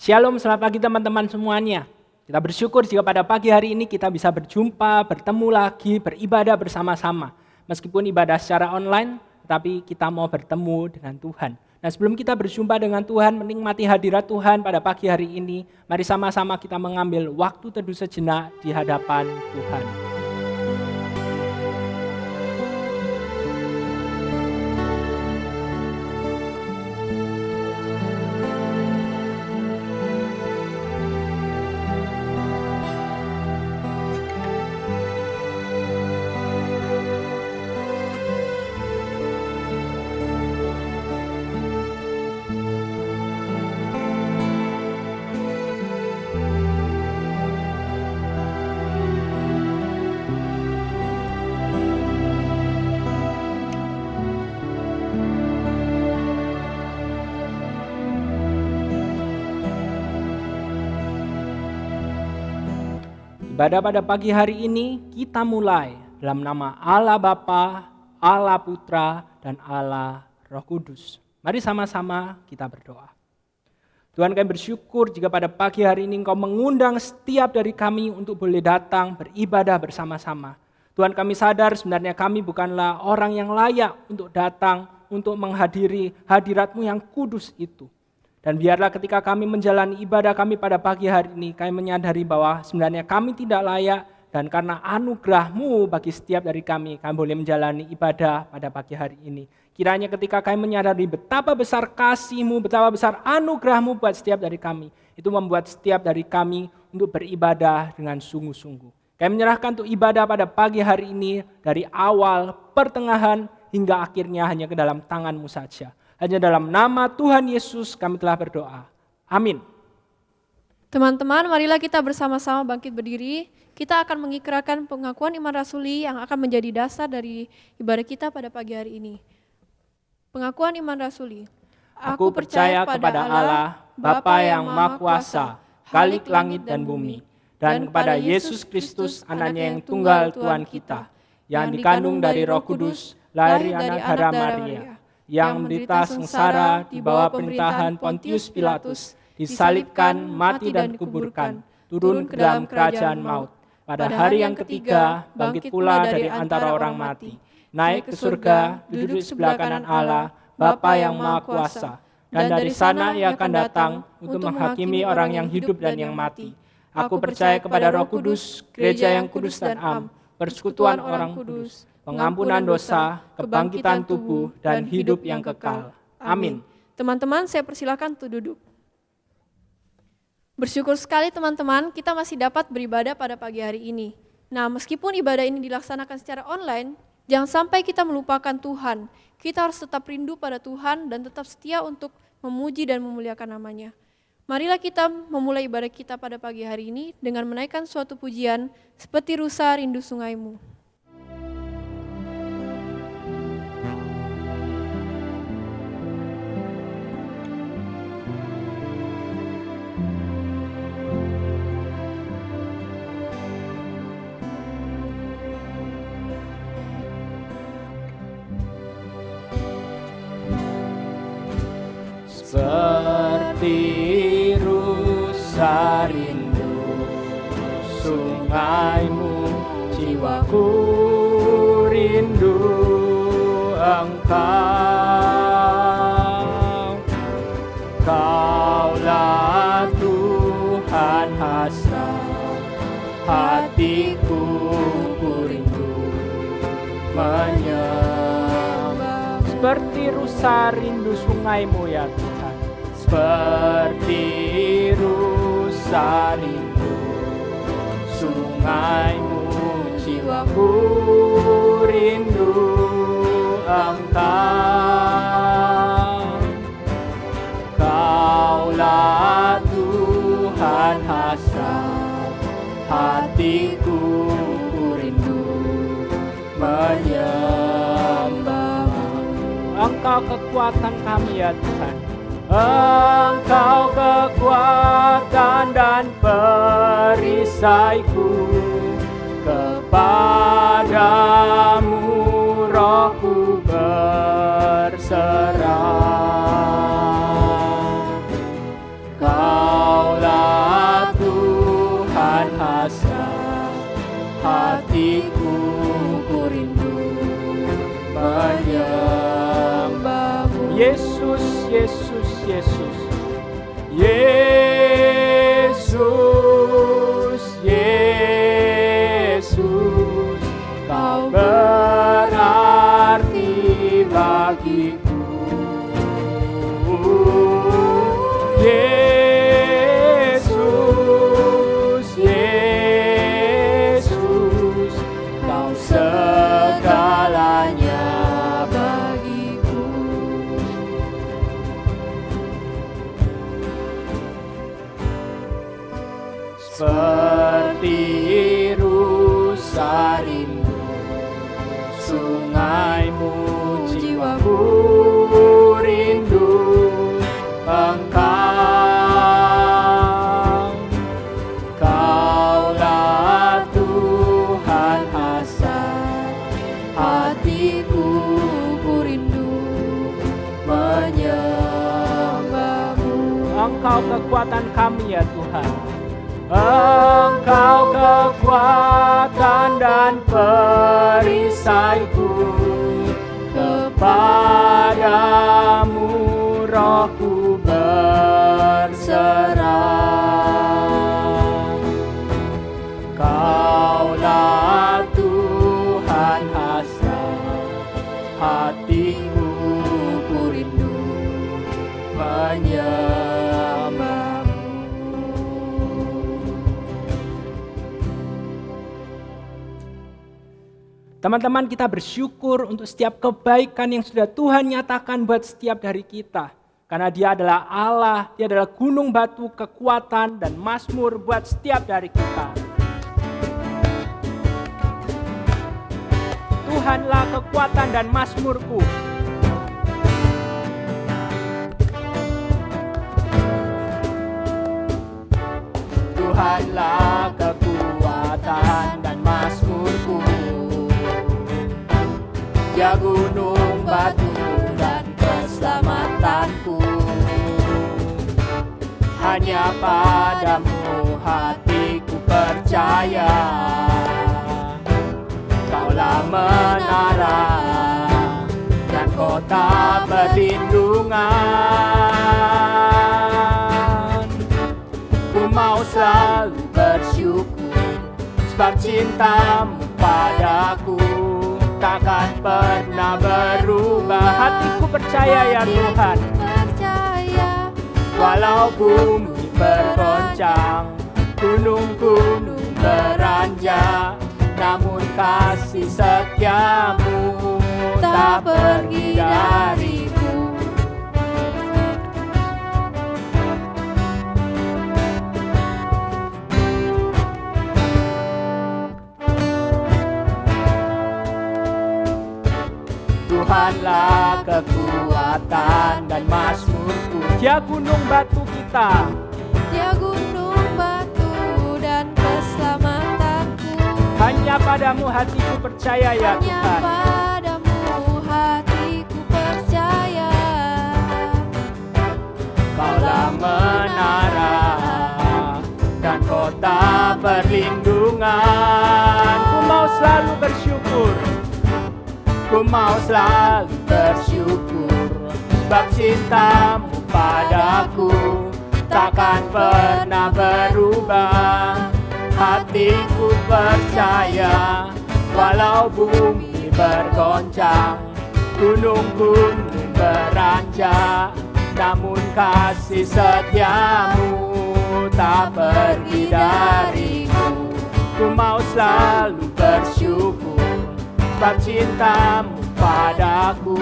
Shalom, selamat pagi teman-teman semuanya. Kita bersyukur jika pada pagi hari ini kita bisa berjumpa, bertemu lagi, beribadah bersama-sama. Meskipun ibadah secara online, tetapi kita mau bertemu dengan Tuhan. Nah, sebelum kita berjumpa dengan Tuhan, menikmati hadirat Tuhan pada pagi hari ini, mari sama-sama kita mengambil waktu teduh sejenak di hadapan Tuhan. Ibadah pada pagi hari ini kita mulai dalam nama Allah Bapa, Allah Putra, dan Allah Roh Kudus. Mari sama-sama kita berdoa. Tuhan, kami bersyukur jika pada pagi hari ini Engkau mengundang setiap dari kami untuk boleh datang beribadah bersama-sama. Tuhan, kami sadar sebenarnya kami bukanlah orang yang layak untuk datang untuk menghadiri hadirat-Mu yang kudus itu. Dan biarlah ketika kami menjalani ibadah kami pada pagi hari ini, kami menyadari bahwa sebenarnya kami tidak layak, dan karena anugerah-Mu bagi setiap dari kami boleh menjalani ibadah pada pagi hari ini. Kiranya ketika kami menyadari betapa besar kasih-Mu, betapa besar anugerah-Mu buat setiap dari kami, itu membuat setiap dari kami untuk beribadah dengan sungguh-sungguh. Kami menyerahkan untuk ibadah pada pagi hari ini, dari awal, pertengahan, hingga akhirnya hanya ke dalam tangan-Mu saja. Hanya dalam nama Tuhan Yesus kami telah berdoa. Amin. Teman-teman, marilah kita bersama-sama bangkit berdiri. Kita akan mengikrarkan pengakuan iman rasuli yang akan menjadi dasar dari ibadah kita pada pagi hari ini. Pengakuan iman rasuli. Aku percaya kepada Allah, Bapa yang Maha Kuasa, Khalik langit dan bumi, dan kepada Yesus Kristus, Anaknya yang tunggal Tuhan kita, yang dikandung dari Roh Kudus, lahir dari anak Maria, yang menderita sengsara di bawah pemerintahan Pontius Pilatus, disalibkan, mati dan dikuburkan, turun ke dalam kerajaan maut. Pada hari yang ketiga, bangkit pula dari antara orang mati, naik ke surga, duduk di sebelah kanan Allah, Bapa yang Maha Kuasa, dan dari sana Ia akan datang untuk menghakimi orang yang hidup dan yang mati. Aku percaya kepada Roh Kudus, gereja yang kudus dan am, persekutuan orang kudus, pengampunan dosa, kebangkitan tubuh, dan hidup yang kekal. Amin. Teman-teman, saya persilakan untuk duduk. Bersyukur sekali teman-teman, kita masih dapat beribadah pada pagi hari ini. Nah, meskipun ibadah ini dilaksanakan secara online, jangan sampai kita melupakan Tuhan. Kita harus tetap rindu pada Tuhan dan tetap setia untuk memuji dan memuliakan nama-Nya. Marilah kita memulai ibadah kita pada pagi hari ini dengan menaikkan suatu pujian seperti Rusa Rindu Sungai-Mu. Seperti rusa rindu sungai-Mu, jiwaku rindu Engkau. Kaulah Tuhan hasrat hatiku, ku rindu menyembah. Seperti rusa rindu sungai-Mu ya Tuhan. Seperti rusa rindu sungai-Mu, jiwaku rindu Engkau. Kaulah Tuhan hasrat hatiku, ku rindu menyembah. Engkau kekuatan kami ya Tuhan. Engkau kekuatan dan perisaiku, kepadamu rohku berserah. Kau hatiku ku rindu menyembahmu. Yesus, Yesus, Yesus. Yesus, Yesus, Kau berarti bagiku. Yesus, Yesus, Kau segalanya bagiku. Seperti rusa rindu sungaimu, jiwaku rindu Engkau. Kaulah Tuhan hasrat hatiku, ku rindu menyembahmu. Engkau kekuatan kami ya Tuhan. Engkau kekuatan dan perisaiku, kepadamu rohku berserah. Kaulah Tuhan hasrat hatiku, ku rindu menyembahmu. Teman-teman, kita bersyukur untuk setiap kebaikan yang sudah Tuhan nyatakan buat setiap dari kita. Karena Dia adalah Allah, Dia adalah gunung batu, kekuatan, dan mazmur buat setiap dari kita. Tuhanlah kekuatan dan mazmurku. Tuhanlah kekuatan dan mazmurku, Dia gunung batu dan keselamatanku. Hanya padamu hatiku percaya, Kaulah menara dan kota perlindungan. Ku mau selalu bersyukur, sebab cintamu padaku takkan pernah berubah. Hatiku percaya ya Tuhan. Walau bumi bergoncang, gunung-gunung beranjak, namun kasih setiamu tak pergi dariku. Tuhanlah kekuatan dan mazmurku, Dia gunung batu kita. Dia gunung batu dan keselamatanku. Hanya padamu hatiku percaya ya Hanya Tuhan. padamu hatiku percaya. Kaulah menara dan kota perlindungan. Ku mau selalu bersyukur. Ku mau selalu bersyukur, sebab cintamu padaku takkan pernah berubah. Hatiku percaya, walau bumi bergoncang, gunung-gunung beranjak, namun kasih setiamu tak pergi dariku. Ku mau selalu bersyukur, sebab cintamu padaku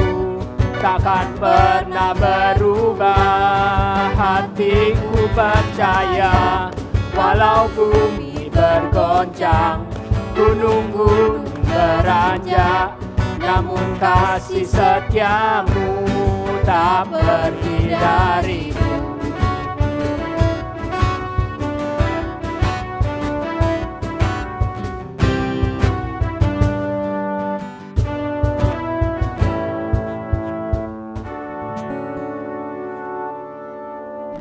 takkan pernah berubah. Hatiku percaya, walau bumi bergoncang, gunung-gunung beranjak, namun kasih setiamu tak pergi dariku.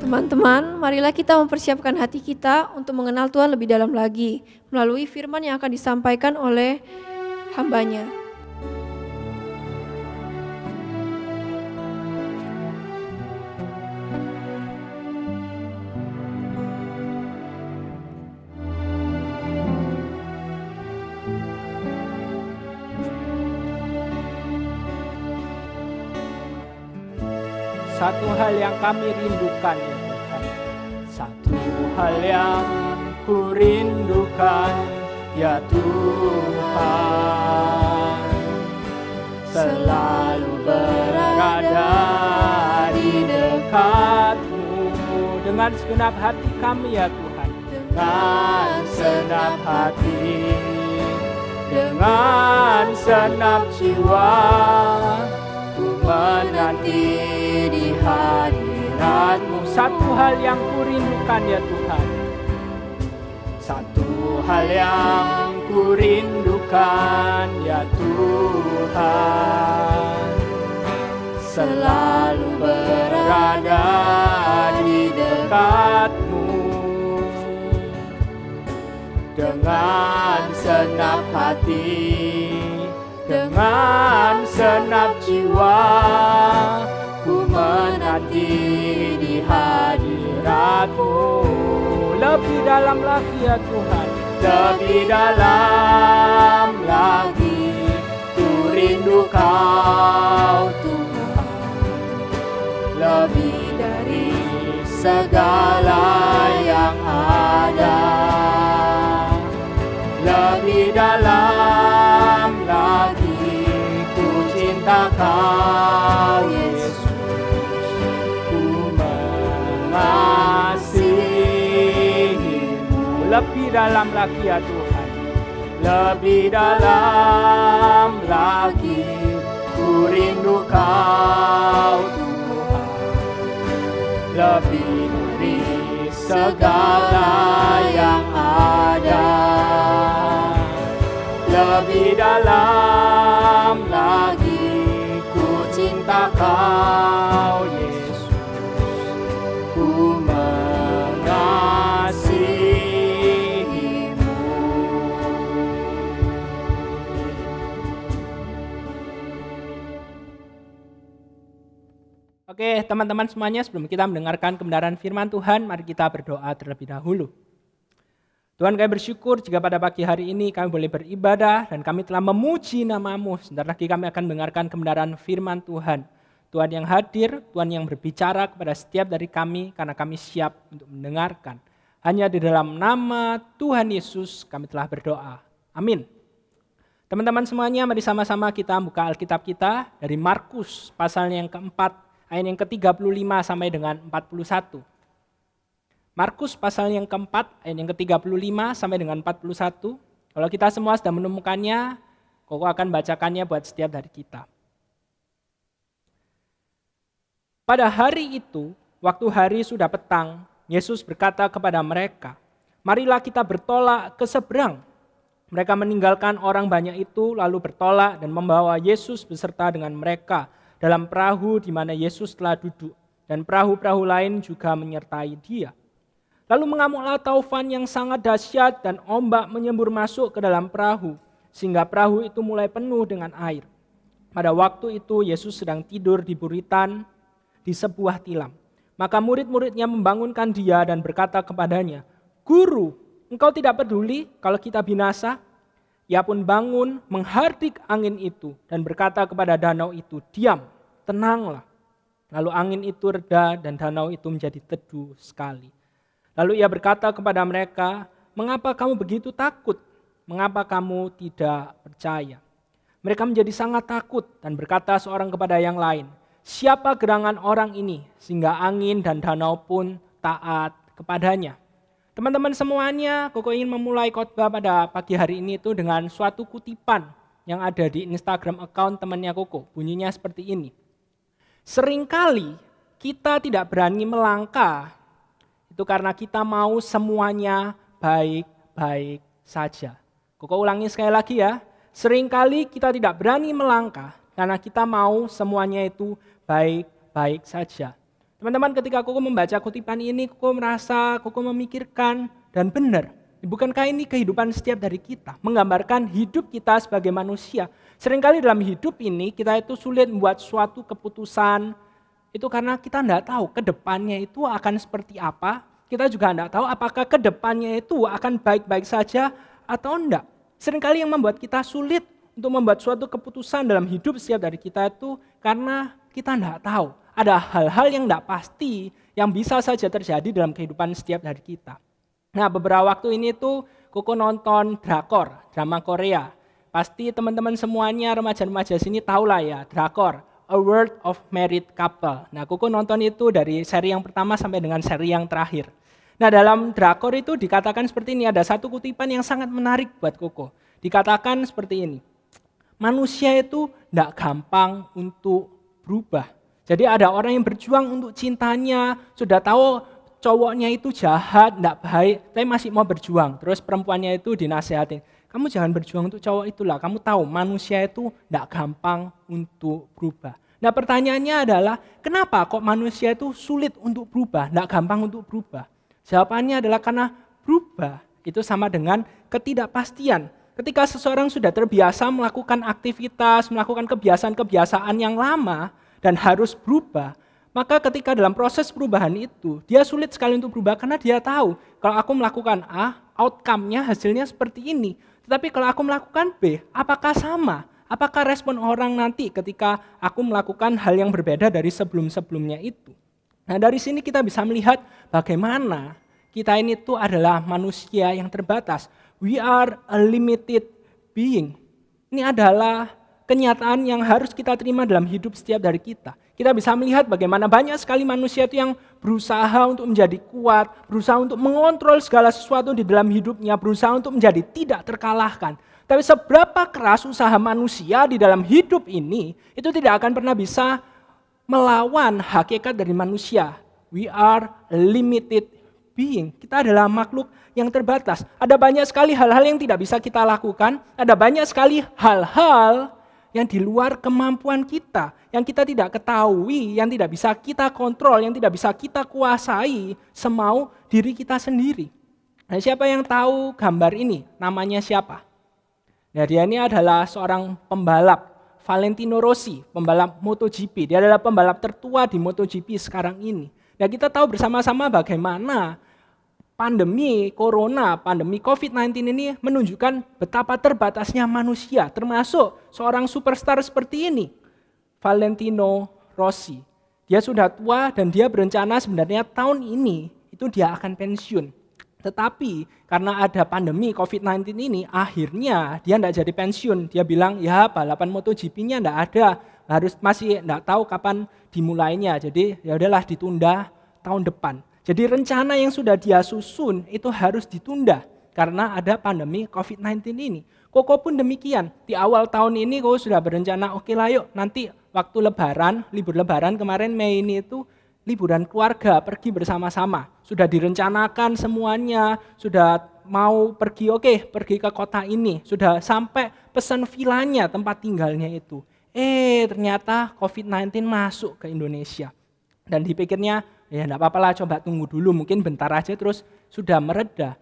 Teman-teman, marilah kita mempersiapkan hati kita untuk mengenal Tuhan lebih dalam lagi melalui firman yang akan disampaikan oleh hamba-Nya. Satu hal yang kami rindukan ya Tuhan. Satu hal yang ku rindukan ya Tuhan, selalu berada di dekat-Mu Dengan segenap hati kami ya Tuhan. dengan senap hati, dengan senap jiwa, ku menanti di hadirat-Mu. Satu hal yang ku rindukan ya Tuhan. Satu hal yang ku rindukan ya Tuhan, selalu berada di dekat-Mu dengan senap hati, dengan senap jiwa, ku menanti di hadirat-Mu. Lebih dalam lagi ya Tuhan. Lebih dalam lagi ku rindu Kau Tuhan, lebih dari segala yang ada. Lebih dalam lagi ku cinta Kau Yesus, ku mengasihi-Mu. Lebih dalam lagi ya Tuhan. Lebih dalam lagi ku rindu Kau Tuhan, lebih dari segala yang ada. Lebih dalam lagi ku cinta Kau Yesus, ku mengasihi-Mu. Oke, teman-teman semuanya, sebelum kita mendengarkan kebenaran firman Tuhan, mari kita berdoa terlebih dahulu. Tuhan, kami bersyukur jika pada pagi hari ini kami boleh beribadah dan kami telah memuji nama-Mu. Sebentar lagi kami akan mendengarkan kebenaran firman Tuhan. Tuhan yang hadir, Tuhan yang berbicara kepada setiap dari kami karena kami siap untuk mendengarkan. Hanya di dalam nama Tuhan Yesus kami telah berdoa. Amin. Teman-teman semuanya, mari sama-sama kita buka Alkitab kita dari Markus pasal yang keempat, ayat yang ke-35 sampai dengan 41. Markus pasal yang keempat, ayat yang ke-35 sampai dengan 41. Kalau kita semua sudah menemukannya, Koko akan bacakannya buat setiap dari kita. Pada hari itu, waktu hari sudah petang, Yesus berkata kepada mereka, "Marilah kita bertolak ke seberang." Mereka meninggalkan orang banyak itu, lalu bertolak dan membawa Yesus beserta dengan mereka dalam perahu di mana Yesus telah duduk, dan perahu-perahu lain juga menyertai Dia. Lalu mengamuklah taufan yang sangat dahsyat dan ombak menyembur masuk ke dalam perahu, sehingga perahu itu mulai penuh dengan air. Pada waktu itu Yesus sedang tidur di buritan di sebuah tilam. Maka murid-muridnya membangunkan Dia dan berkata kepadanya, "Guru, engkau tidak peduli kalau kita binasa?" Ia pun bangun, menghardik angin itu dan berkata kepada danau itu, "Diam, tenanglah." Lalu angin itu reda dan danau itu menjadi teduh sekali. Lalu ia berkata kepada mereka, "Mengapa kamu begitu takut? Mengapa kamu tidak percaya?" Mereka menjadi sangat takut dan berkata seorang kepada yang lain, "Siapa gerangan orang ini sehingga angin dan danau pun taat kepadanya?" Teman-teman semuanya, Koko ingin memulai khotbah pada pagi hari ini itu dengan suatu kutipan yang ada di Instagram account temannya Koko. Bunyinya seperti ini. Seringkali kita tidak berani melangkah itu karena kita mau semuanya baik-baik saja. Koko ulangi sekali lagi ya. Seringkali kita tidak berani melangkah karena kita mau semuanya itu baik-baik saja. Teman-teman, ketika Koko membaca kutipan ini, Koko merasa, Koko memikirkan, dan benar. Bukankah ini kehidupan setiap dari kita? Menggambarkan hidup kita sebagai manusia. Seringkali dalam hidup ini, kita itu sulit membuat suatu keputusan, itu karena kita tidak tahu ke depannya itu akan seperti apa. Kita juga tidak tahu apakah ke depannya itu akan baik-baik saja atau enggak. Seringkali yang membuat kita sulit untuk membuat suatu keputusan dalam hidup setiap dari kita itu karena kita tidak tahu. Ada hal-hal yang tidak pasti yang bisa saja terjadi dalam kehidupan setiap dari kita. Nah, beberapa waktu ini tuh Koko nonton drakor, drama Korea. Pasti teman-teman semuanya remaja-remaja sini tahu lah ya, drakor, A World of Married Couple. Nah, Koko nonton itu dari seri yang pertama sampai dengan seri yang terakhir. Nah, dalam drakor itu dikatakan seperti ini, ada satu kutipan yang sangat menarik buat Koko. Dikatakan seperti ini, manusia itu tidak gampang untuk berubah. Jadi ada orang yang berjuang untuk cintanya, sudah tahu cowoknya itu jahat, tidak baik, tapi masih mau berjuang. Terus perempuannya itu dinasehatin, kamu jangan berjuang untuk cowok itulah, kamu tahu manusia itu tidak gampang untuk berubah. Nah, pertanyaannya adalah, kenapa kok manusia itu sulit untuk berubah, tidak gampang untuk berubah? Jawabannya adalah karena berubah itu sama dengan ketidakpastian. Ketika seseorang sudah terbiasa melakukan aktivitas, melakukan kebiasaan-kebiasaan yang lama, dan harus berubah, maka ketika dalam proses perubahan itu, dia sulit sekali untuk berubah karena dia tahu, kalau aku melakukan A, outcome-nya hasilnya seperti ini. Tetapi kalau aku melakukan B, apakah sama? Apakah respon orang nanti ketika aku melakukan hal yang berbeda dari sebelum-sebelumnya itu? Nah, dari sini kita bisa melihat bagaimana kita ini tuh adalah manusia yang terbatas. We are a limited being. Ini adalah kenyataan yang harus kita terima dalam hidup setiap dari kita. Kita bisa melihat bagaimana banyak sekali manusia itu yang berusaha untuk menjadi kuat, berusaha untuk mengontrol segala sesuatu di dalam hidupnya, berusaha untuk menjadi tidak terkalahkan. Tapi seberapa keras usaha manusia di dalam hidup ini, itu tidak akan pernah bisa melawan hakikat dari manusia. We are a limited being. Kita adalah makhluk yang terbatas. Ada banyak sekali hal-hal yang tidak bisa kita lakukan, ada banyak sekali hal-hal yang di luar kemampuan kita, yang kita tidak ketahui, yang tidak bisa kita kontrol, yang tidak bisa kita kuasai semau diri kita sendiri. Nah, siapa yang tahu gambar ini? Namanya siapa? Nah, dia ini adalah seorang pembalap, Valentino Rossi, pembalap MotoGP. Dia adalah pembalap tertua di MotoGP sekarang ini. Nah, kita tahu bersama-sama bagaimana pandemi Corona, pandemi COVID-19 ini menunjukkan betapa terbatasnya manusia, termasuk seorang superstar seperti ini, Valentino Rossi. Dia sudah tua dan dia berencana sebenarnya tahun ini itu dia akan pensiun. Tetapi karena ada pandemi COVID-19 ini, akhirnya dia tidak jadi pensiun. Dia bilang, ya balapan MotoGP-nya tidak ada, masih tidak tahu kapan dimulainya. Jadi ya udahlah ditunda tahun depan. Jadi rencana yang sudah dia susun itu harus ditunda karena ada pandemi COVID-19 ini. Koko pun demikian. Di awal tahun ini Koko sudah berencana, oke lah yuk nanti waktu lebaran, libur lebaran kemarin Mei ini itu liburan keluarga, pergi bersama-sama. Sudah direncanakan semuanya, sudah mau pergi, pergi ke kota ini. Sudah sampai pesan vilanya, tempat tinggalnya itu. Ternyata COVID-19 masuk ke Indonesia. Dan dipikirnya, ya enggak apa-apa lah, coba tunggu dulu, mungkin bentar aja terus sudah mereda.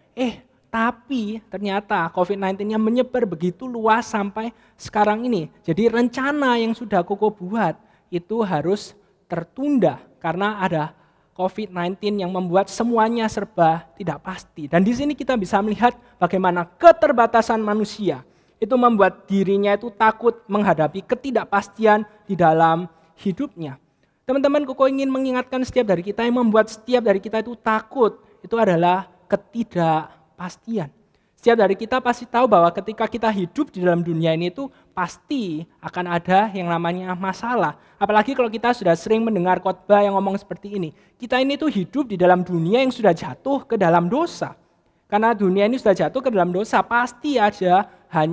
Tapi ternyata COVID-19-nya menyebar begitu luas sampai sekarang ini. Jadi rencana yang sudah Koko buat itu harus tertunda karena ada COVID-19 yang membuat semuanya serba tidak pasti. Dan di sini kita bisa melihat bagaimana keterbatasan manusia itu membuat dirinya itu takut menghadapi ketidakpastian di dalam hidupnya. Teman-teman, Koko ingin mengingatkan setiap dari kita yang membuat setiap dari kita itu takut, itu adalah ketidakpastian. Setiap dari kita pasti tahu bahwa ketika kita hidup di dalam dunia ini itu pasti akan ada yang namanya masalah. Apalagi kalau kita sudah sering mendengar khotbah yang ngomong seperti ini. Kita ini tuh hidup di dalam dunia yang sudah jatuh ke dalam dosa. Karena dunia ini sudah jatuh ke dalam dosa, pasti aja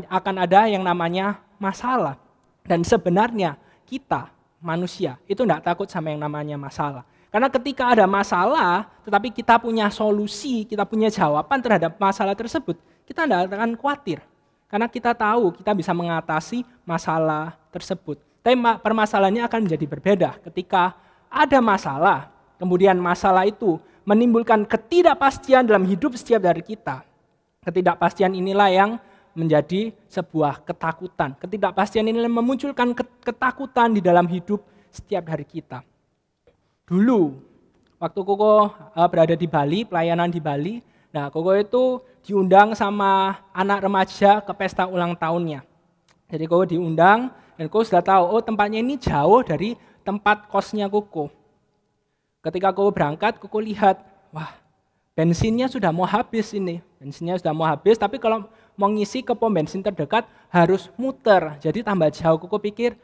akan ada yang namanya masalah. Dan sebenarnya kita manusia itu tidak takut sama yang namanya masalah. Karena ketika ada masalah, tetapi kita punya solusi, kita punya jawaban terhadap masalah tersebut, kita tidak akan khawatir. Karena kita tahu kita bisa mengatasi masalah tersebut. Tapi permasalahannya akan menjadi berbeda ketika ada masalah, kemudian masalah itu menimbulkan ketidakpastian dalam hidup setiap dari kita. Ketidakpastian inilah yang menjadi sebuah ketakutan. Ketidakpastian inilah memunculkan ketakutan di dalam hidup setiap hari kita. Dulu, waktu Koko berada di Bali, pelayanan di Bali, nah Koko itu diundang sama anak remaja ke pesta ulang tahunnya. Jadi Koko diundang dan Koko sudah tahu, oh tempatnya ini jauh dari tempat kosnya Koko. Ketika Koko berangkat, Koko lihat, wah bensinnya sudah mau habis ini. Bensinnya sudah mau habis, tapi kalau mau ngisi ke pom bensin terdekat harus muter. Jadi tambah jauh. Koko pikir,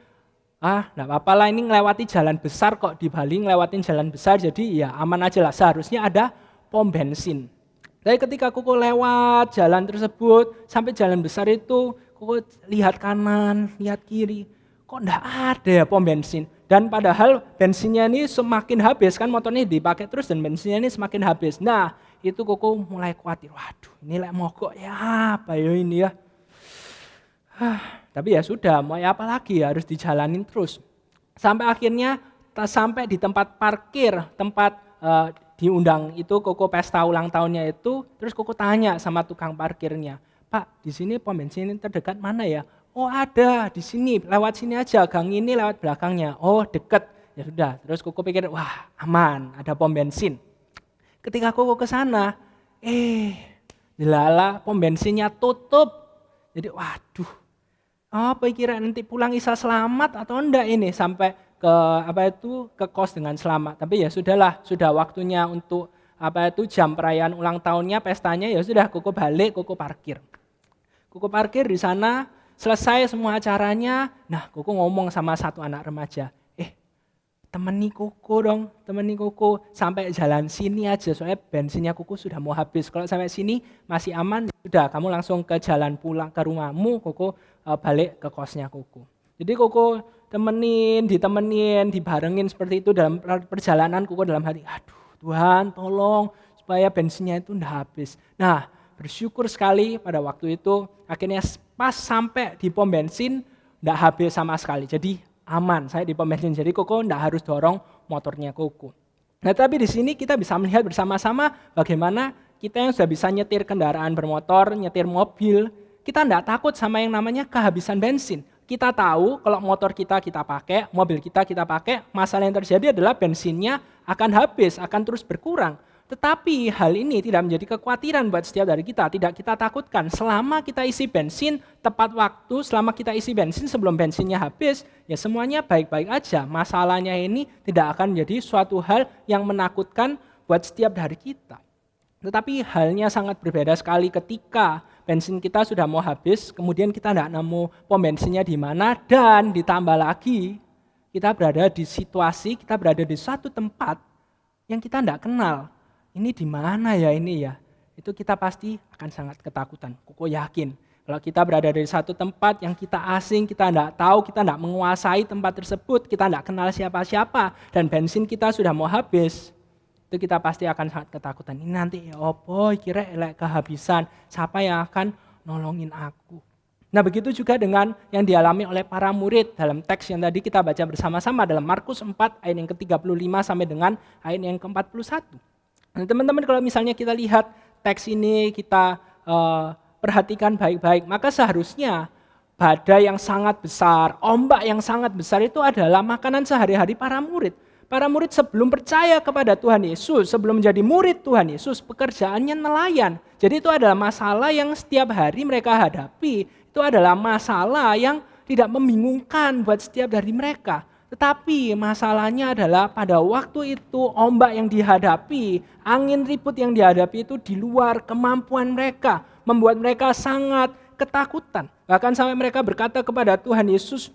enggak apa-apa lah, ini ngelewati jalan besar kok, di Bali ngelewatin jalan besar, jadi ya aman aja lah, seharusnya ada pom bensin. Tapi ketika Koko lewat jalan tersebut, sampai jalan besar itu, Koko lihat kanan, lihat kiri, kok enggak ada ya pom bensin. Dan padahal bensinnya ini semakin habis, kan motornya dipakai terus dan bensinnya ini semakin habis. Nah itu Koko mulai khawatir, waduh ini lek mogok ya apa ya ini ya. Tapi ya sudah, mau ya apa lagi, harus dijalanin terus. Sampai akhirnya sampai di tempat parkir, tempat diundang itu Koko pesta ulang tahunnya itu, terus Koko tanya sama tukang parkirnya, Pak di sini pom bensin ini terdekat mana ya? Oh ada di sini, lewat sini aja, gang ini lewat belakangnya. Oh deket, ya sudah. Terus Koko pikir, wah aman, ada pom bensin. Ketika Koko ke sana, delala pom bensinnya tutup. Jadi waduh, apa kira nanti pulang bisa selamat atau enggak ini sampai ke kos dengan selamat. Tapi ya sudahlah, sudah waktunya untuk jam perayaan ulang tahunnya, pestanya, ya sudah Koko balik, Koko parkir. Koko parkir di sana, selesai semua acaranya. Nah, Koko ngomong sama satu anak remaja, temani Koko sampai jalan sini aja, soalnya bensinnya Koko sudah mau habis. Kalau sampai sini masih aman, sudah kamu langsung ke jalan pulang ke rumahmu, Koko balik ke kosnya Koko. Jadi Koko ditemenin, dibarengin seperti itu dalam perjalanan. Koko dalam hati, aduh Tuhan tolong supaya bensinnya itu enggak habis. Nah, bersyukur sekali pada waktu itu akhirnya pas sampai di pom bensin enggak habis sama sekali. Jadi aman saya di pom bensin. Jadi Koko enggak harus dorong motornya Koko. Nah, tapi di sini kita bisa melihat bersama-sama bagaimana kita yang sudah bisa nyetir kendaraan bermotor, nyetir mobil, kita enggak takut sama yang namanya kehabisan bensin. Kita tahu kalau motor kita pakai, mobil kita pakai, masalah yang terjadi adalah bensinnya akan habis, akan terus berkurang. Tetapi hal ini tidak menjadi kekhawatiran buat setiap dari kita, tidak kita takutkan. Selama kita isi bensin tepat waktu, selama kita isi bensin sebelum bensinnya habis, ya semuanya baik-baik aja. Masalahnya ini tidak akan menjadi suatu hal yang menakutkan buat setiap dari kita. Tetapi halnya sangat berbeda sekali ketika bensin kita sudah mau habis, kemudian kita tidak nemu pom bensinnya di mana, dan ditambah lagi kita berada di situasi, kita berada di suatu tempat yang kita tidak kenal. Ini di mana ya ini ya? Itu kita pasti akan sangat ketakutan. Koko yakin kalau kita berada di satu tempat yang kita asing, kita tidak tahu, kita tidak menguasai tempat tersebut, kita tidak kenal siapa-siapa, dan bensin kita sudah mau habis, itu kita pasti akan sangat ketakutan. Ini nanti ya opo, kira elek kehabisan, siapa yang akan nolongin aku? Nah begitu juga dengan yang dialami oleh para murid dalam teks yang tadi kita baca bersama-sama dalam Markus 4 ayat yang ke-35 sampai dengan ayat yang ke-41. Nah, teman-teman kalau misalnya kita lihat teks ini, kita perhatikan baik-baik, maka seharusnya badai yang sangat besar, ombak yang sangat besar itu adalah makanan sehari-hari para murid. Para murid sebelum percaya kepada Tuhan Yesus, sebelum menjadi murid Tuhan Yesus, pekerjaannya nelayan. Jadi itu adalah masalah yang setiap hari mereka hadapi. Itu adalah masalah yang tidak membingungkan buat setiap dari mereka. Tetapi masalahnya adalah pada waktu itu ombak yang dihadapi, angin ribut yang dihadapi itu di luar kemampuan mereka, membuat mereka sangat ketakutan. Bahkan sampai mereka berkata kepada Tuhan Yesus,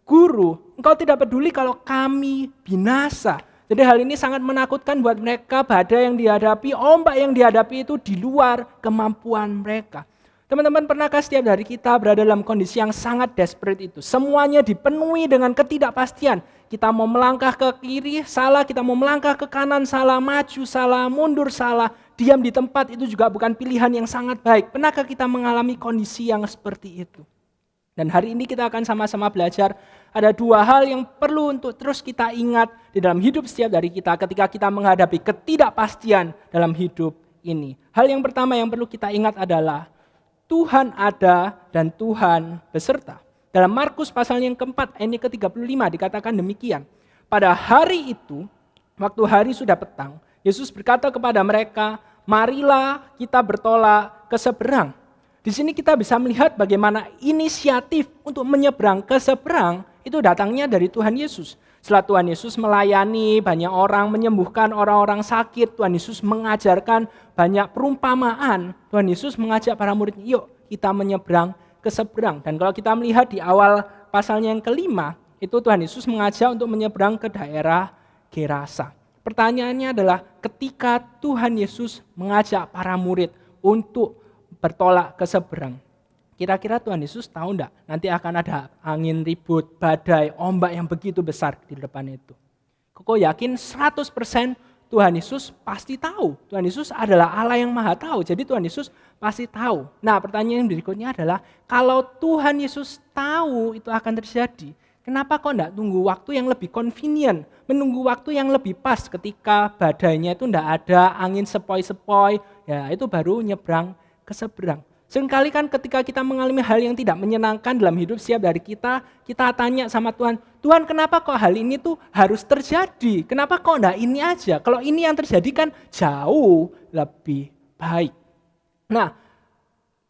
Guru, engkau tidak peduli kalau kami binasa. Jadi hal ini sangat menakutkan buat mereka, badai yang dihadapi, ombak yang dihadapi itu di luar kemampuan mereka. Teman-teman, pernahkah setiap dari kita berada dalam kondisi yang sangat desperate itu? Semuanya dipenuhi dengan ketidakpastian. Kita mau melangkah ke kiri, salah. Kita mau melangkah ke kanan, salah. Maju, salah. Mundur, salah. Diam di tempat itu juga bukan pilihan yang sangat baik. Pernahkah kita mengalami kondisi yang seperti itu? Dan hari ini kita akan sama-sama belajar ada dua hal yang perlu untuk terus kita ingat di dalam hidup setiap dari kita ketika kita menghadapi ketidakpastian dalam hidup ini. Hal yang pertama yang perlu kita ingat adalah Tuhan ada dan Tuhan beserta. Dalam Markus pasal yang keempat, ayat ke-35 dikatakan demikian. Pada hari itu, waktu hari sudah petang, Yesus berkata kepada mereka, marilah kita bertolak ke seberang. Di sini kita bisa melihat bagaimana inisiatif untuk menyeberang ke seberang itu datangnya dari Tuhan Yesus. Setelah Tuhan Yesus melayani banyak orang, menyembuhkan orang-orang sakit, Tuhan Yesus mengajarkan banyak perumpamaan. Tuhan Yesus mengajak para murid, yuk kita menyeberang ke seberang. Dan kalau kita melihat di awal pasalnya yang kelima, itu Tuhan Yesus mengajak untuk menyeberang ke daerah Gerasa. Pertanyaannya adalah ketika Tuhan Yesus mengajak para murid untuk bertolak ke seberang, kira-kira Tuhan Yesus tahu enggak nanti akan ada angin ribut, badai, ombak yang begitu besar di depan itu? Koko yakin 100% Tuhan Yesus pasti tahu. Tuhan Yesus adalah Allah yang maha tahu, jadi Tuhan Yesus pasti tahu. Nah, pertanyaan yang berikutnya adalah, kalau Tuhan Yesus tahu itu akan terjadi, kenapa kok enggak tunggu waktu yang lebih convenient, menunggu waktu yang lebih pas ketika badainya itu enggak ada, angin sepoi-sepoi, ya itu baru nyebrang ke seberang. Seringkali kan ketika kita mengalami hal yang tidak menyenangkan dalam hidup setiap dari kita tanya sama Tuhan, Tuhan kenapa kok hal ini tuh harus terjadi? Kenapa kok enggak ini aja? Kalau ini yang terjadi kan jauh lebih baik. Nah,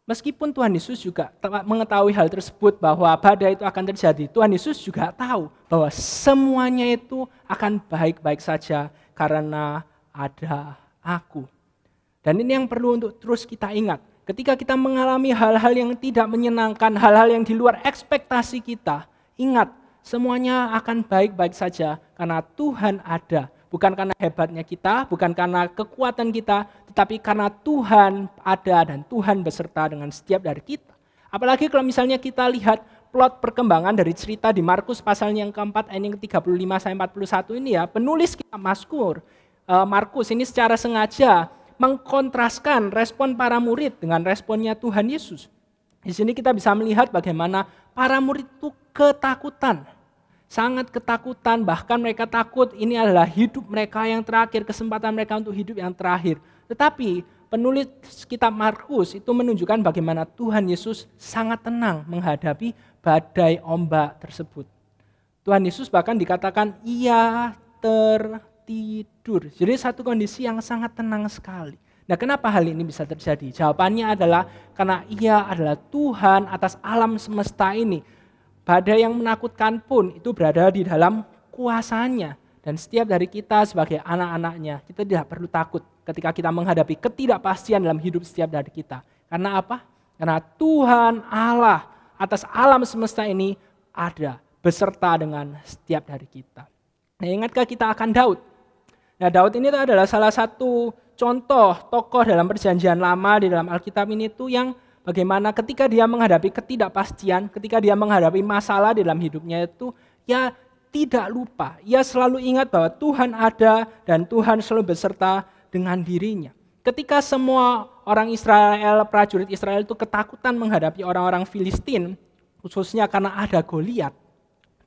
meskipun Tuhan Yesus juga mengetahui hal tersebut bahwa badai itu akan terjadi, Tuhan Yesus juga tahu bahwa semuanya itu akan baik-baik saja karena ada aku. Dan ini yang perlu untuk terus kita ingat. Ketika kita mengalami hal-hal yang tidak menyenangkan, hal-hal yang di luar ekspektasi kita, ingat semuanya akan baik-baik saja karena Tuhan ada. Bukan karena hebatnya kita, bukan karena kekuatan kita, tetapi karena Tuhan ada dan Tuhan beserta dengan setiap dari kita. Apalagi kalau misalnya kita lihat plot perkembangan dari cerita di Markus pasal yang keempat ayat yang ke-35-41 ini ya, penulis kitab Mazmur Markus ini secara sengaja mengkontraskan respon para murid dengan responnya Tuhan Yesus. Di sini kita bisa melihat bagaimana para murid itu ketakutan, sangat ketakutan, bahkan mereka takut ini adalah hidup mereka yang terakhir, kesempatan mereka untuk hidup yang terakhir. Tetapi penulis kitab Markus itu menunjukkan bagaimana Tuhan Yesus sangat tenang menghadapi badai ombak tersebut. Tuhan Yesus bahkan dikatakan ia tertidur. Jadi satu kondisi yang sangat tenang sekali. Nah, kenapa hal ini bisa terjadi? Jawabannya adalah karena ia adalah Tuhan atas alam semesta ini. Badai yang menakutkan pun itu berada di dalam kuasanya. Dan setiap dari kita sebagai anak-anaknya, kita tidak perlu takut ketika kita menghadapi ketidakpastian dalam hidup setiap dari kita. Karena apa? Karena Tuhan Allah atas alam semesta ini ada beserta dengan setiap dari kita. Nah, ingatkah kita akan Daud? Nah, Daud ini adalah salah satu contoh tokoh dalam perjanjian lama di dalam Alkitab ini tuh yang bagaimana ketika dia menghadapi ketidakpastian, ketika dia menghadapi masalah di dalam hidupnya itu, ya tidak lupa, ia selalu ingat bahwa Tuhan ada dan Tuhan selalu beserta dengan dirinya. Ketika semua orang Israel, prajurit Israel itu ketakutan menghadapi orang-orang Filistin, khususnya karena ada Goliat,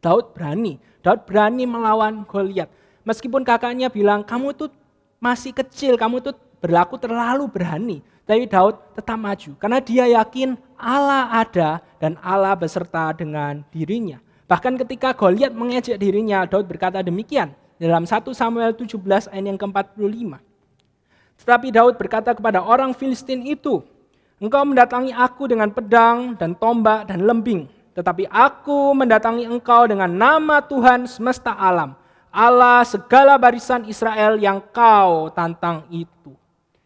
Daud berani melawan Goliat. Meskipun kakaknya bilang, kamu tuh masih kecil, kamu tuh berlaku terlalu berani. Tapi Daud tetap maju, karena dia yakin Allah ada dan Allah beserta dengan dirinya. Bahkan ketika Goliat mengejek dirinya, Daud berkata demikian, dalam 1 Samuel 17 ayat yang ke-45. Tetapi Daud berkata kepada orang Filistin itu, engkau mendatangi aku dengan pedang dan tombak dan lembing, tetapi aku mendatangi engkau dengan nama Tuhan semesta alam, Allah segala barisan Israel yang kau tantang itu.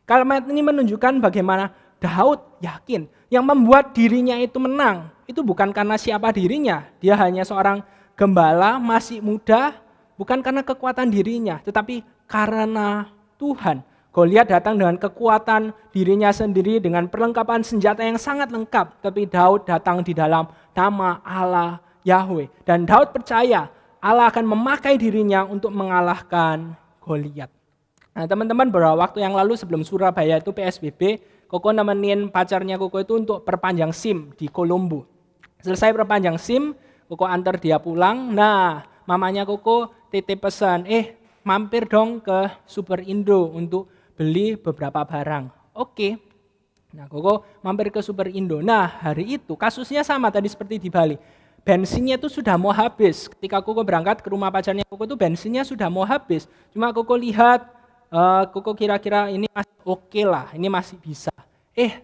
Kalimat ini menunjukkan bagaimana Daud yakin yang membuat dirinya itu menang. Itu bukan karena siapa dirinya, dia hanya seorang gembala masih muda, bukan karena kekuatan dirinya, tetapi karena Tuhan. Goliat datang dengan kekuatan dirinya sendiri dengan perlengkapan senjata yang sangat lengkap, tapi Daud datang di dalam nama Allah Yahweh. Dan Daud percaya Allah akan memakai dirinya untuk mengalahkan Goliat. Nah, teman-teman, beberapa waktu yang lalu sebelum Surabaya itu PSBB, Koko nemenin pacarnya Koko itu untuk perpanjang SIM di Kolombo. Selesai perpanjang SIM, Koko antar dia pulang. Nah, mamanya Koko titip pesan, mampir dong ke Superindo untuk beli beberapa barang. Oke. Nah, Koko mampir ke Superindo. Nah, hari itu kasusnya sama tadi seperti di Bali. Bensinnya itu sudah mau habis. Ketika Koko berangkat ke rumah pacarnya Koko itu bensinnya sudah mau habis. Cuma Koko lihat, Koko kira-kira ini masih oke lah, ini masih bisa.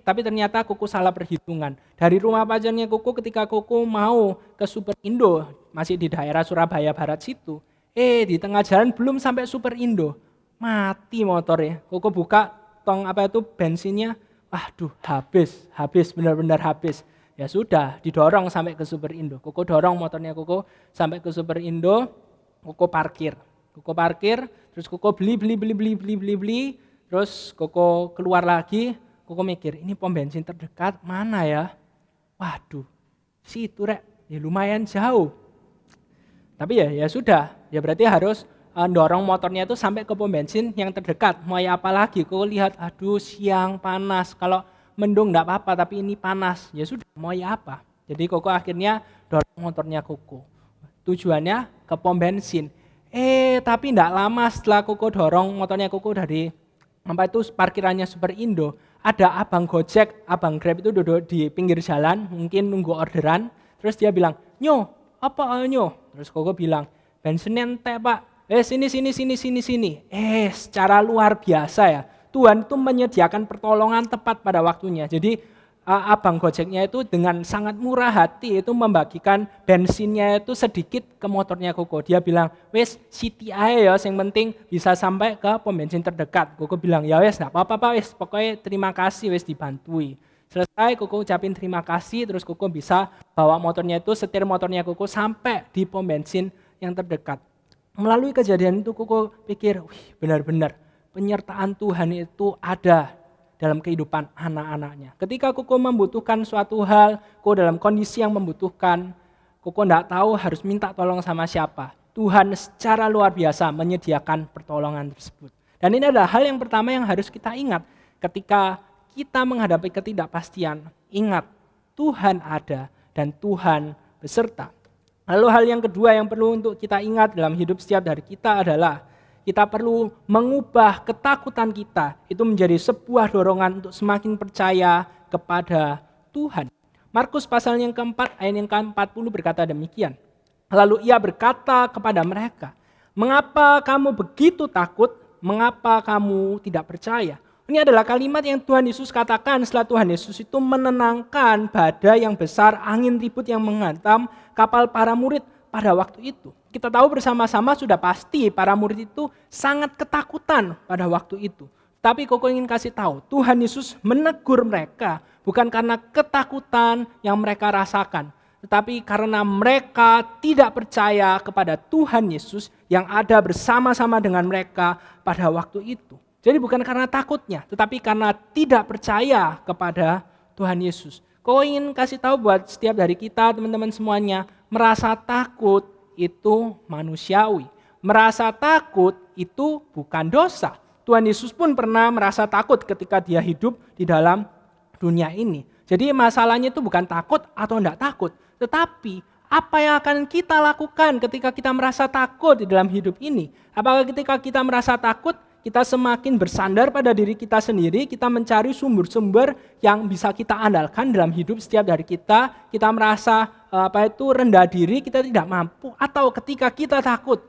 Tapi ternyata Koko salah perhitungan. Dari rumah pacarnya Koko ketika Koko mau ke Superindo, masih di daerah Surabaya Barat situ. Di tengah jalan belum sampai Superindo, mati motornya. Koko buka tong bensinnya, waduh habis, benar-benar habis. Ya sudah, didorong sampai ke Superindo. Koko dorong motornya Koko sampai ke Superindo, Koko parkir, terus Koko beli, terus Koko keluar lagi. Koko mikir, ini pom bensin terdekat mana ya? Waduh, situ rek, ya lumayan jauh. Tapi ya sudah, ya berarti harus dorong motornya itu sampai ke pom bensin yang terdekat. Mau ya apa lagi? Koko lihat, aduh siang panas, kalau mendung enggak apa-apa, tapi ini panas. Ya sudah, mau ya apa? Jadi Koko akhirnya dorong motornya Koko. Tujuannya ke pom bensin. Tapi enggak lama setelah Koko dorong motornya Koko dari parkirannya Superindo, ada abang Gojek, abang Grab itu duduk di pinggir jalan, mungkin nunggu orderan. Terus dia bilang, "Nyo, apa nyo?" Terus Koko bilang, "Bensin ente pak." Sini. Secara luar biasa ya. Tuhan itu menyediakan pertolongan tepat pada waktunya. Jadi abang Gojeknya itu dengan sangat murah hati itu membagikan bensinnya itu sedikit ke motornya Koko. Dia bilang, "Wes siti ae ya, yang penting bisa sampai ke pom bensin terdekat." Koko bilang, "Ya wes, enggak apa-apa Pak, wes pokoknya terima kasih wes dibantui." Selesai Koko ucapin terima kasih, terus Koko bisa bawa motornya itu, setir motornya Koko sampai di pom bensin yang terdekat. Melalui kejadian itu Koko pikir, wih benar-benar penyertaan Tuhan itu ada dalam kehidupan anak-anaknya. Ketika Koko membutuhkan suatu hal, Koko dalam kondisi yang membutuhkan, Koko tidak tahu harus minta tolong sama siapa. Tuhan secara luar biasa menyediakan pertolongan tersebut. Dan ini adalah hal yang pertama yang harus kita ingat. Ketika kita menghadapi ketidakpastian, ingat Tuhan ada dan Tuhan beserta. Lalu hal yang kedua yang perlu untuk kita ingat dalam hidup setiap dari kita adalah kita perlu mengubah ketakutan kita itu menjadi sebuah dorongan untuk semakin percaya kepada Tuhan. Markus pasal yang keempat ayat yang ke-40 berkata demikian. Lalu ia berkata kepada mereka, "Mengapa kamu begitu takut? Mengapa kamu tidak percaya?" Ini adalah kalimat yang Tuhan Yesus katakan setelah Tuhan Yesus itu menenangkan badai yang besar, angin ribut yang menghantam kapal para murid pada waktu itu. Kita tahu bersama-sama sudah pasti para murid itu sangat ketakutan pada waktu itu. Tapi Koko ingin kasih tahu, Tuhan Yesus menegur mereka bukan karena ketakutan yang mereka rasakan, tetapi karena mereka tidak percaya kepada Tuhan Yesus yang ada bersama-sama dengan mereka pada waktu itu. Jadi bukan karena takutnya, tetapi karena tidak percaya kepada Tuhan Yesus. Koko ingin kasih tahu buat setiap dari kita, teman-teman semuanya, merasa takut itu manusiawi. Merasa takut itu bukan dosa. Tuhan Yesus pun pernah merasa takut ketika dia hidup di dalam dunia ini. Jadi masalahnya itu bukan takut atau tidak takut, tetapi apa yang akan kita lakukan ketika kita merasa takut di dalam hidup ini? Apakah ketika kita merasa takut, kita semakin bersandar pada diri kita sendiri, kita mencari sumber-sumber yang bisa kita andalkan dalam hidup setiap dari kita merasa rendah diri, kita tidak mampu, atau ketika kita takut,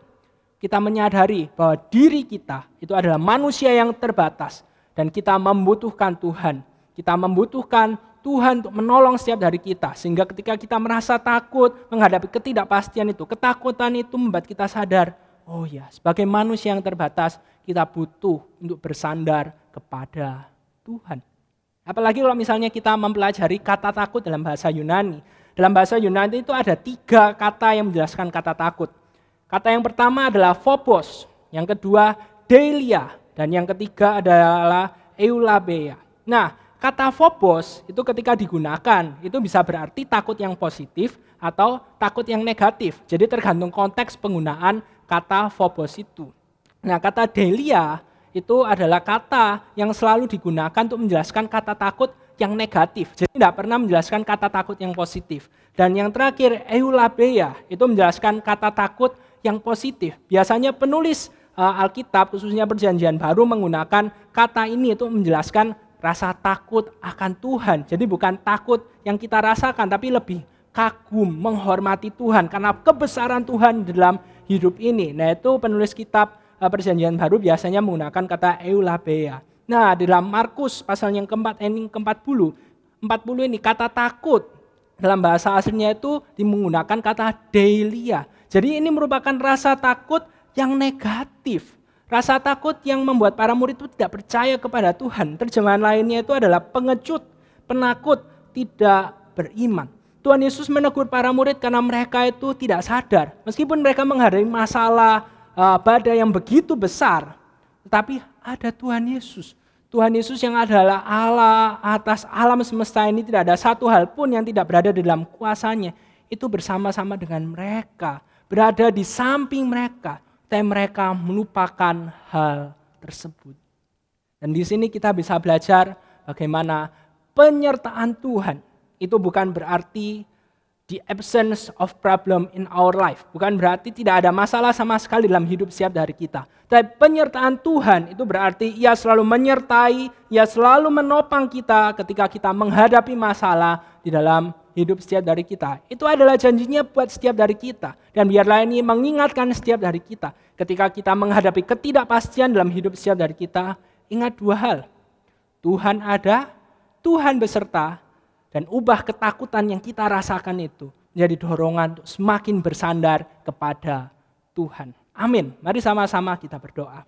kita menyadari bahwa diri kita itu adalah manusia yang terbatas dan kita membutuhkan Tuhan. Kita membutuhkan Tuhan untuk menolong setiap dari kita, sehingga ketika kita merasa takut menghadapi ketidakpastian itu, ketakutan itu membuat kita sadar, oh ya, sebagai manusia yang terbatas, kita butuh untuk bersandar kepada Tuhan. Apalagi kalau misalnya kita mempelajari kata takut dalam bahasa Yunani. Dalam bahasa Yunani itu ada 3 kata yang menjelaskan kata takut. Kata yang pertama adalah phobos, yang kedua deilia, dan yang ketiga adalah eulabeia. Nah, kata phobos itu ketika digunakan, itu bisa berarti takut yang positif atau takut yang negatif. Jadi tergantung konteks penggunaan kata phobos itu. Nah, kata deilia itu adalah kata yang selalu digunakan untuk menjelaskan kata takut yang negatif. Jadi tidak pernah menjelaskan kata takut yang positif. Dan yang terakhir, eulabeia, itu menjelaskan kata takut yang positif. Biasanya penulis Alkitab, khususnya Perjanjian Baru, menggunakan kata ini itu menjelaskan rasa takut akan Tuhan. Jadi bukan takut yang kita rasakan, tapi lebih kagum, menghormati Tuhan karena kebesaran Tuhan dalam hidup ini. Nah, itu penulis kitab Perjanjian Baru biasanya menggunakan kata eulabeia. Nah, di dalam Markus pasal yang keempat, ending ke-40 ini kata takut dalam bahasa aslinya itu menggunakan kata deilia. Jadi ini merupakan rasa takut yang negatif. Rasa takut yang membuat para murid itu tidak percaya kepada Tuhan. Terjemahan lainnya itu adalah pengecut, penakut, tidak beriman. Tuhan Yesus menegur para murid karena mereka itu tidak sadar. Meskipun mereka menghadapi masalah badai yang begitu besar, tetapi ada Tuhan Yesus. Tuhan Yesus yang adalah Allah atas alam semesta ini, tidak ada satu hal pun yang tidak berada di dalam kuasanya. Itu bersama-sama dengan mereka, berada di samping mereka, tapi mereka melupakan hal tersebut. Dan di sini kita bisa belajar bagaimana penyertaan Tuhan itu bukan berarti the absence of problem in our life. Bukan berarti tidak ada masalah sama sekali dalam hidup setiap dari kita. Tapi penyertaan Tuhan itu berarti Ia selalu menyertai, Ia selalu menopang kita ketika kita menghadapi masalah di dalam hidup setiap dari kita. Itu adalah janjinya buat setiap dari kita. Dan biarlah ini mengingatkan setiap dari kita. Ketika kita menghadapi ketidakpastian dalam hidup setiap dari kita, ingat dua hal. Tuhan ada, Tuhan beserta, dan ubah ketakutan yang kita rasakan itu menjadi dorongan untuk semakin bersandar kepada Tuhan. Amin. Mari sama-sama kita berdoa.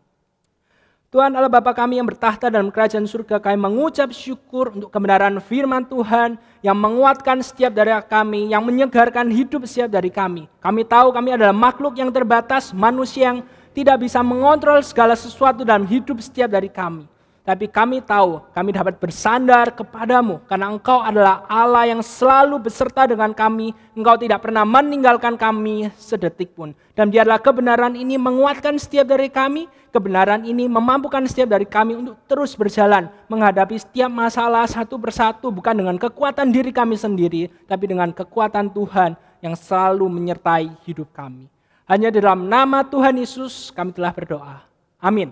Tuhan Allah Bapa kami yang bertahta dalam kerajaan surga, kami mengucap syukur untuk kebenaran firman Tuhan yang menguatkan setiap dari kami, yang menyegarkan hidup setiap dari kami. Kami tahu kami adalah makhluk yang terbatas, manusia yang tidak bisa mengontrol segala sesuatu dalam hidup setiap dari kami. Tapi kami tahu kami dapat bersandar kepadamu karena Engkau adalah Allah yang selalu beserta dengan kami. Engkau tidak pernah meninggalkan kami sedetik pun. Dan biarlah kebenaran ini menguatkan setiap dari kami. Kebenaran ini memampukan setiap dari kami untuk terus berjalan menghadapi setiap masalah satu persatu, bukan dengan kekuatan diri kami sendiri, tapi dengan kekuatan Tuhan yang selalu menyertai hidup kami. Hanya dalam nama Tuhan Yesus kami telah berdoa. Amin.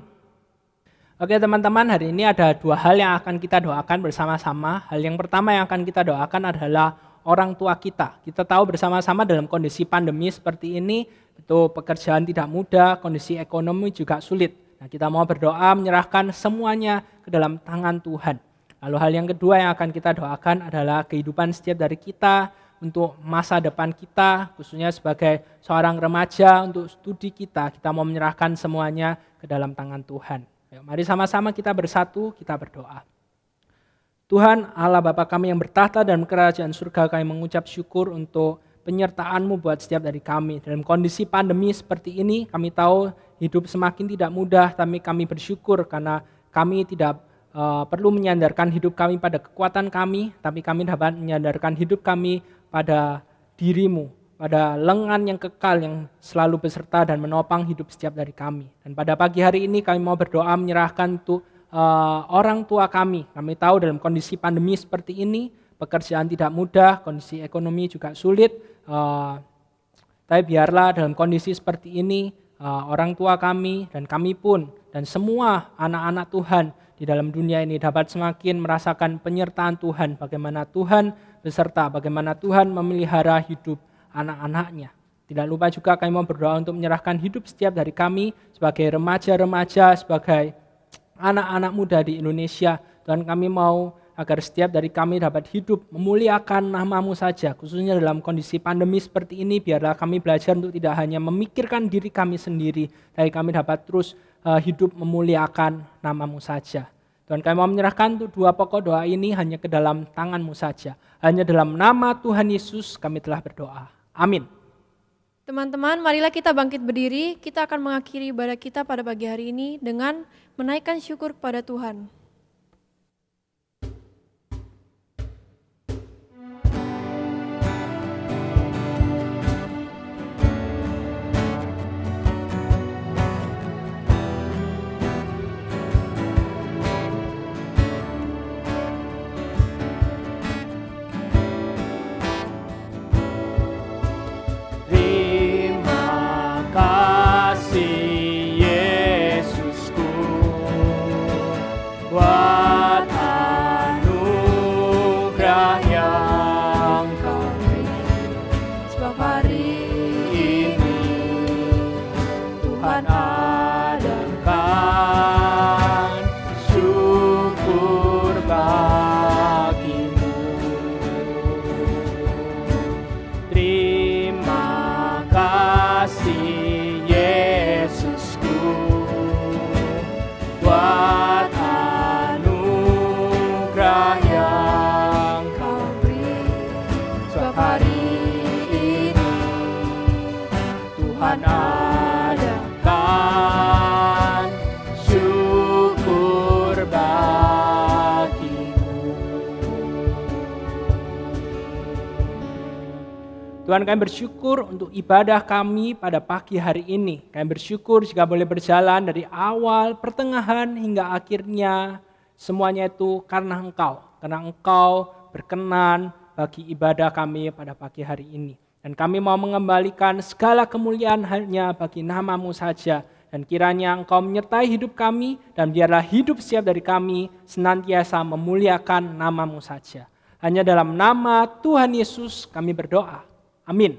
Oke teman-teman, hari ini ada dua hal yang akan kita doakan bersama-sama. Hal yang pertama yang akan kita doakan adalah orang tua kita. Kita tahu bersama-sama dalam kondisi pandemi seperti ini, itu pekerjaan tidak mudah, kondisi ekonomi juga sulit. Nah, kita mau berdoa menyerahkan semuanya ke dalam tangan Tuhan. Lalu hal yang kedua yang akan kita doakan adalah kehidupan setiap dari kita, untuk masa depan kita, khususnya sebagai seorang remaja, untuk studi kita mau menyerahkan semuanya ke dalam tangan Tuhan. Mari sama-sama kita bersatu, kita berdoa. Tuhan Allah Bapa kami yang bertahta dalam kerajaan surga, kami mengucap syukur untuk penyertaan-Mu buat setiap dari kami. Dalam kondisi pandemi seperti ini, kami tahu hidup semakin tidak mudah, tapi kami bersyukur karena kami tidak perlu menyandarkan hidup kami pada kekuatan kami, tapi kami dapat menyandarkan hidup kami pada diri-Mu, pada lengan yang kekal yang selalu beserta dan menopang hidup setiap dari kami. Dan pada pagi hari ini kami mau berdoa menyerahkan untuk orang tua kami. Kami tahu dalam kondisi pandemi seperti ini, pekerjaan tidak mudah, kondisi ekonomi juga sulit. Tapi biarlah dalam kondisi seperti ini, orang tua kami dan kami pun, dan semua anak-anak Tuhan di dalam dunia ini dapat semakin merasakan penyertaan Tuhan, bagaimana Tuhan beserta, bagaimana Tuhan memelihara hidup anak-anaknya. Tidak lupa juga kami mau berdoa untuk menyerahkan hidup setiap dari kami sebagai remaja-remaja, sebagai anak-anak muda di Indonesia. Tuhan, kami mau agar setiap dari kami dapat hidup memuliakan nama-Mu saja, khususnya dalam kondisi pandemi seperti ini. Biarlah kami belajar untuk tidak hanya memikirkan diri kami sendiri, tapi kami dapat terus hidup memuliakan nama-Mu saja. Tuhan, kami mau menyerahkan untuk dua pokok doa ini hanya ke dalam tangan-Mu saja. Hanya dalam nama Tuhan Yesus kami telah berdoa. Amin. Teman-teman, marilah kita bangkit berdiri. Kita akan mengakhiri ibadah kita pada pagi hari ini dengan menaikkan syukur kepada Tuhan. Tuhan adakan syukur bagimu. Tuhan, kami bersyukur untuk ibadah kami pada pagi hari ini. Kami bersyukur jika boleh berjalan dari awal, pertengahan hingga akhirnya. Semuanya itu karena Engkau. Karena Engkau berkenan bagi ibadah kami pada pagi hari ini. Dan kami mau mengembalikan segala kemuliaan hanya bagi nama-Mu saja. Dan kiranya Engkau menyertai hidup kami dan biarlah hidup setiap dari kami senantiasa memuliakan nama-Mu saja. Hanya dalam nama Tuhan Yesus kami berdoa. Amin.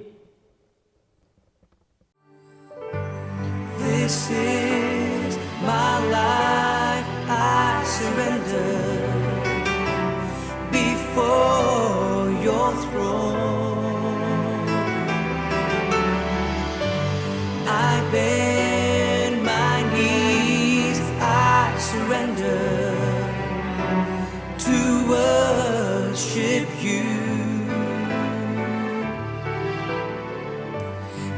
This is my life, I surrender before your throne. I bend my knees, I surrender to worship you.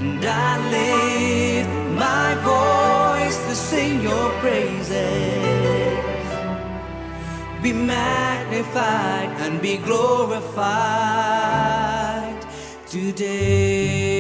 And I lift my voice to sing your praises. Be magnified and be glorified today.